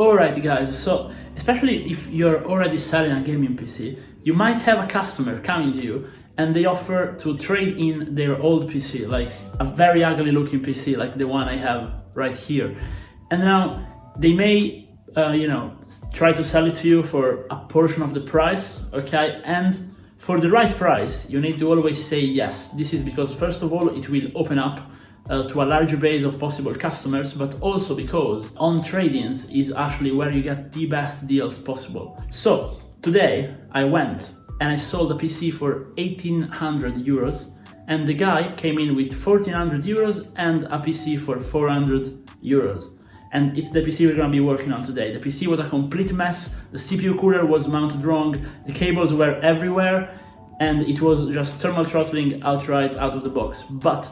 Alright guys, so especially if you're already selling a gaming PC, you might have a customer coming to you and they offer to trade in their old PC, like a very ugly looking PC like the one I have right here. And now they may, try to sell it to you for a portion of the price, okay? And for the right price, you need to always say yes. This is because first of all, it will open up to a larger base of possible customers, but also because on trade-ins is actually where you get the best deals possible. So today I went and I sold a PC for 1,800 euros and the guy came in with 1,400 euros and a PC for 400 euros. And it's the PC we're gonna be working on today. The PC was a complete mess, the CPU cooler was mounted wrong, the cables were everywhere, and it was just thermal throttling outright out of the box. But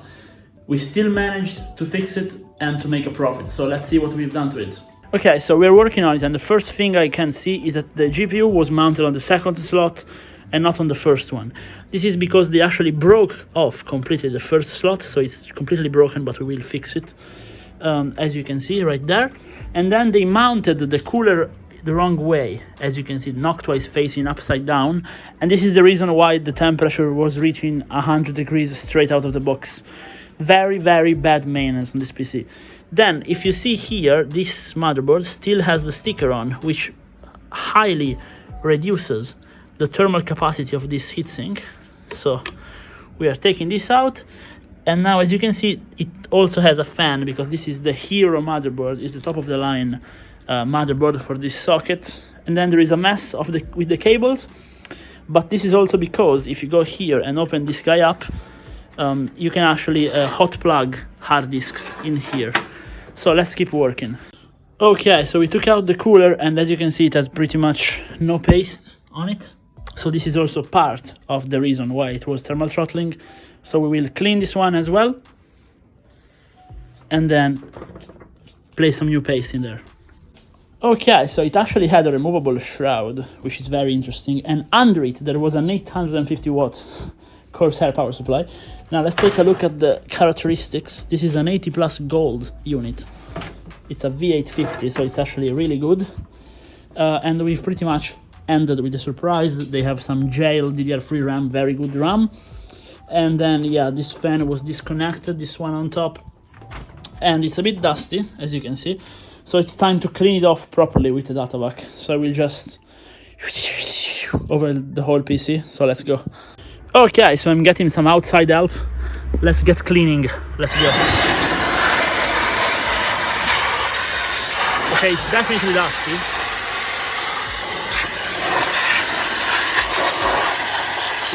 we still managed to fix it and to make a profit. So let's see what we've done to it. Okay, so we're working on it, and the first thing I can see is that the GPU was mounted on the second slot and not on the first one. This is because they actually broke off completely the first slot, so it's completely broken, but we will fix it. As you can see right there. And then they mounted the cooler the wrong way. As you can see, Noctua is facing upside down, and this is the reason why the temperature was reaching 100 degrees straight out of the box. Very, very bad maintenance on this PC. Then, if you see here, this motherboard still has the sticker on, which highly reduces the thermal capacity of this heatsink. So, we are taking this out. And now, as you can see, it also has a fan, because this is the Hero motherboard. It's the top of the line motherboard for this socket. And then there is a mess with the cables. But this is also because if you go here and open this guy up, you can actually hot plug hard disks in here. So let's keep working. Okay, so we took out the cooler, and as you can see, it has pretty much no paste on it. So this is also part of the reason why it was thermal throttling. So we will clean this one as well, and then place some new paste in there. Okay, so it actually had a removable shroud, which is very interesting, and under it there was an 850 watt Corsair power supply. Now let's take a look at the characteristics. This is an 80 plus gold unit. It's a V850, so it's actually really good. And we've pretty much ended with the surprise. They have some jail DDR3 RAM, very good RAM. And then, yeah, this fan was disconnected, this one on top. And it's a bit dusty, as you can see. So it's time to clean it off properly with the data vac. So I will just over the whole PC. So let's go. Okay, so I'm getting some outside help. Let's get cleaning. Let's go. Okay, it's definitely dusty.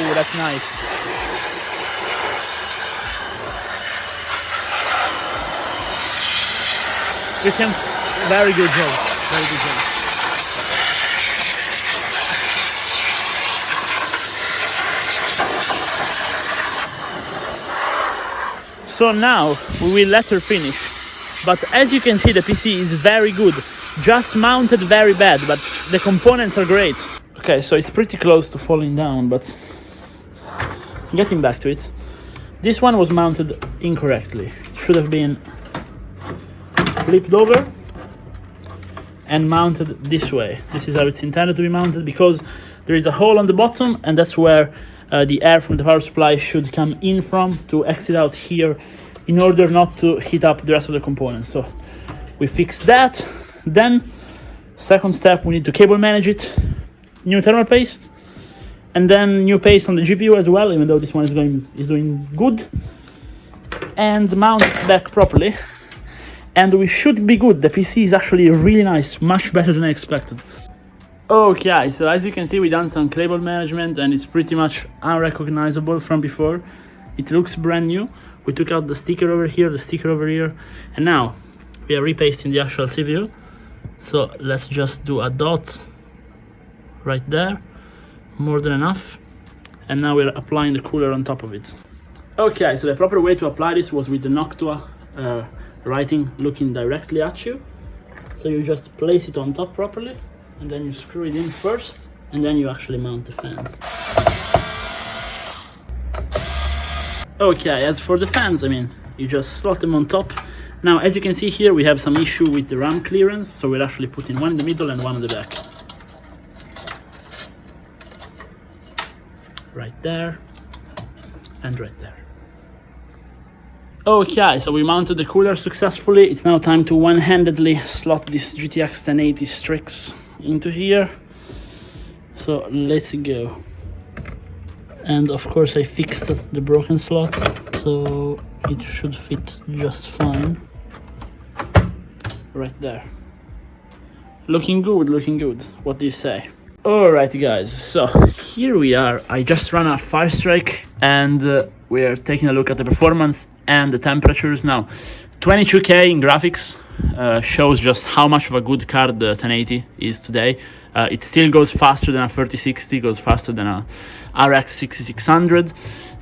Oh, that's nice. Very good job. Very good job. So now we will let her finish. But as you can see, the PC is very good. Just mounted very bad, but the components are great. Okay, so it's pretty close to falling down, but getting back to it. This one was mounted incorrectly. It should have been flipped over and mounted this way. This is how it's intended to be mounted, because there is a hole on the bottom, and that's where the air from the power supply should come in from to exit out here, in order not to heat up the rest of the components. So we fixed that. Then second step, we need to cable manage it, new thermal paste, and then new paste on the GPU as well, even though this one is doing good, and mount it back properly. And we should be good. The PC is actually really nice, much better than I expected. Okay, so as you can see, we done some cable management, and it's pretty much unrecognizable from before. It looks brand new. We took out the sticker over here, the sticker over here, and now we are repasting the actual CPU. So let's just do a dot right there, more than enough. And now we're applying the cooler on top of it. Okay, so the proper way to apply this was with the Noctua writing looking directly at you. So you just place it on top properly, and then you screw it in first, and then you actually mount the fans. Okay, as for the fans, I mean, you just slot them on top, Now, as you can see here, we have some issue with the RAM clearance, so we're actually putting one in the middle and one in the back. Right there, and right there. Okay, so we mounted the cooler successfully. It's now time to one-handedly slot this GTX 1080 Strix into here. So let's go. And of course I fixed the broken slot, so it should fit just fine. Right there. Looking good, looking good. What do you say? Alright guys, so here we are. I just ran a Firestrike and we are taking a look at the performance and the temperatures. Now 22K in graphics shows just how much of a good card the 1080 is today. It still goes faster than a 3060, goes faster than a RX 6600.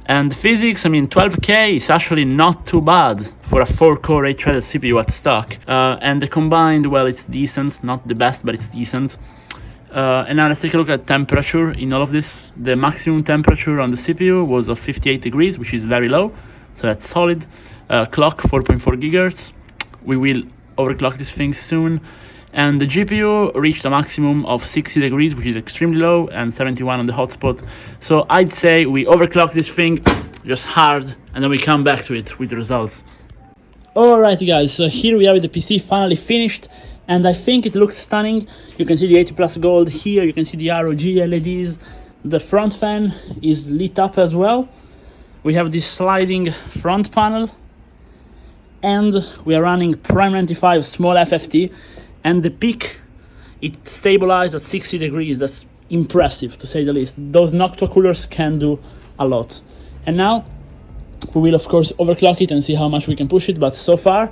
And physics, I mean, 12K is actually not too bad for a 4-core 8-threaded CPU at stock. And the combined, well, it's decent, not the best, but it's decent. And now let's take a look at temperature in all of this. The maximum temperature on the CPU was of 58 degrees, which is very low, so that's solid. Clock 4.4 gigahertz. We will overclock this thing soon. And the GPU reached a maximum of 60 degrees, which is extremely low, and 71 on the hotspot. So I'd say we overclock this thing just hard, and then we come back to it with the results. Alright guys, so here we are with the PC finally finished, and I think it looks stunning. You can see the 80 plus gold here, you can see the ROG LEDs. The front fan is lit up as well. We have this sliding front panel, and we are running Prime 95 small FFT. And the peak, it stabilized at 60 degrees. That's impressive, to say the least. Those Noctua coolers can do a lot. And now, we will of course overclock it and see how much we can push it. But so far,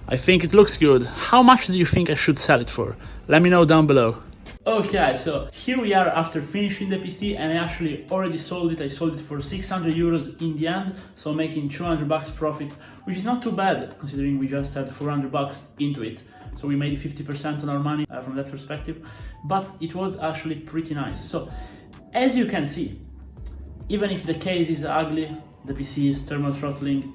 I think it looks good. How much do you think I should sell it for? Let me know down below. Okay, so here we are after finishing the PC, and I actually already sold it. I sold it for 600 euros in the end, so making 200 bucks profit, which is not too bad considering we just had 400 bucks into it. So we made 50% on our money from that perspective, but it was actually pretty nice. So as you can see, even if the case is ugly, the PC is thermal throttling,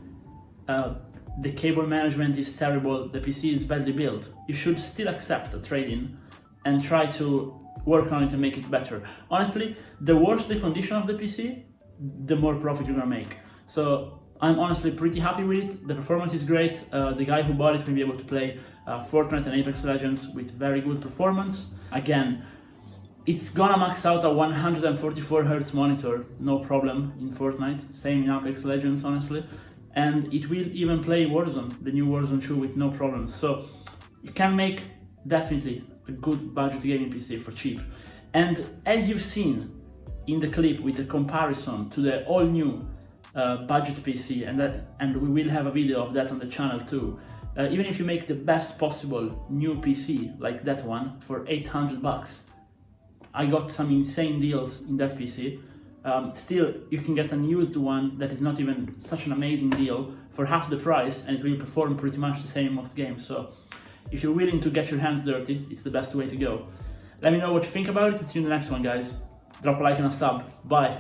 the cable management is terrible, the PC is badly built, you should still accept a trade-in and try to work on it and make it better. Honestly, the worse the condition of the PC, the more profit you're gonna make. So I'm honestly pretty happy with it. The performance is great. The guy who bought it will be able to play Fortnite and Apex Legends with very good performance. Again, it's gonna max out a 144 Hz monitor, no problem in Fortnite, same in Apex Legends honestly. And it will even play Warzone, the new Warzone 2, with no problems. So you can make definitely a good budget gaming PC for cheap. And as you've seen in the clip with the comparison to the all new budget PC, and we will have a video of that on the channel too. Even if you make the best possible new PC like that one for 800 bucks, I got some insane deals in that PC. Still, you can get a used one that is not even such an amazing deal for half the price, and it will perform pretty much the same in most games. So if you're willing to get your hands dirty, it's the best way to go. Let me know what you think about it, and see you in the next one, guys. Drop a like and a sub. Bye.